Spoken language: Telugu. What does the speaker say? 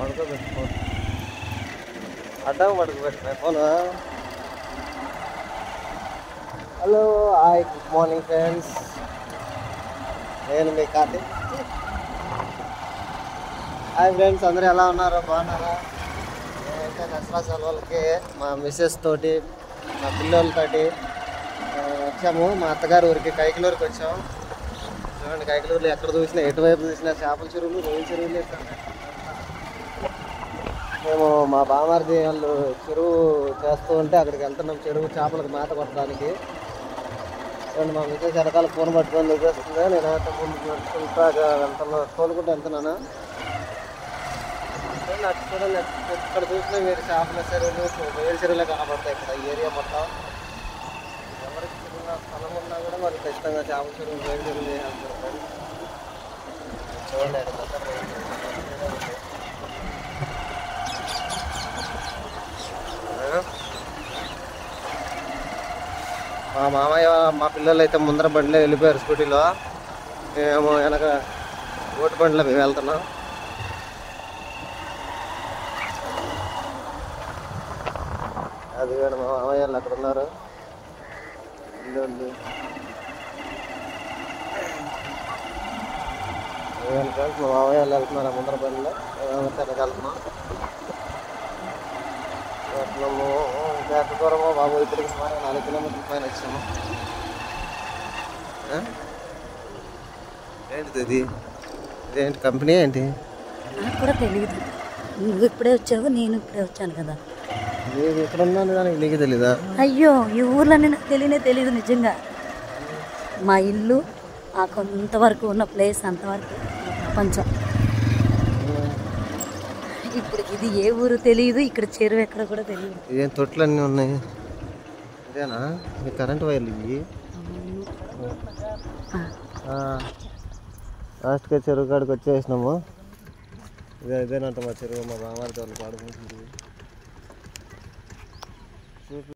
పడుకోబెట్టుకో అడ్డం పడుకోబెట్టుకున్నా phone. Hello hi good morning friends, నేను మీ కార్తీక్. హాయ్ ఫ్రెండ్స్, అందరూ ఎలా ఉన్నారు? బాగున్నారా? నేనైతే దసరా సెలవులకి మా మిస్సెస్ తోటి మా పిల్లలతోటి వచ్చాము. మా అత్తగారు ఊరికి కైకలూరుకి వచ్చాము. చూడండి, కైకలూరులో ఎక్కడ చూసినా, ఎటువైపు చూసినా చేపల చెరువులు, రొయ్యల చెరువులు. మేము మా బామార్ది వాళ్ళు చెరువు చేస్తూ ఉంటే అక్కడికి వెళ్తున్నాం, చెరువు చేపలకు మేత కొట్టడానికి. చూడండి, మా మిస్సెస్ వెనకాల ఫోన్ పట్టుకొని దిగేస్తుంది. నేనైతే ముందు నడుచుకుంటా వెళ్తున్నా, తోలుకుంటూ వెళ్తున్నాను. చూడండి, ఇక్కడ చూసినా మీరు చేపల చెరువులు, రొయ్యల చెరువులే కనబడతాయి ఇక్కడ ఈ ఏరియా మొత్తం. ఎవరికి చిన్న స్థలం ఉన్నా కూడా మరి ఖచ్చితంగా చేపల చెరువులు, రొయ్యల చెరువులు చేస్తారు. చూడండి, అక్కడ మా మామయ్య మా పిల్లలు అయితే ముందర బండిలో వెళ్ళిపోయారు స్కూటీలో. మేము వెనక ఓటు బండిలో మేము వెళ్తున్నాం. అది కానీ మా మామయ్య వాళ్ళు అక్కడ ఉన్నారు. ఫ్రెండ్స్, మా మామయ్య వాళ్ళు వెళ్తున్నారు ముందర బండిలో, వెనక వెళ్తున్నాం. వెళ్తున్నాము ఎంత దూరమో బాబు, ఇప్పటికి సుమారు 4 కిలోమీటర్ల పైన వచ్చాము. ఏంటిది? ఇదేంటి కంపెనీ ఏంటి? నాకు కూడా తెలియదు. నువ్వు ఇప్పుడే వచ్చావు, నేను ఇప్పుడే వచ్చాను కదా. నేను ఇక్కడ ఉన్నాను కానీ నీకు తెలీదా? అయ్యో, ఈ ఊర్లోనే నాకు తెలియదు నిజంగా. మా ఇల్లు ఆ కొంతవరకు ఉన్న ప్లేస్ అంతవరకు ప్రపంచం. ఇప్పుడు ఇది ఏ ఊరు తెలియదు, ఇక్కడ చెరువు ఎక్కడ కూడా తెలియదు. ఏం తొట్లు అన్నీ ఉన్నాయి? ఇదేనా మీ కరెంట్ వైర్లు ఇవి? లాస్ట్గా చెరువు కాడికి వచ్చేసినాము. ఇదేనంట మా చెరువు, మా బామార్ది వాళ్ళు పాడుకుంటుంది.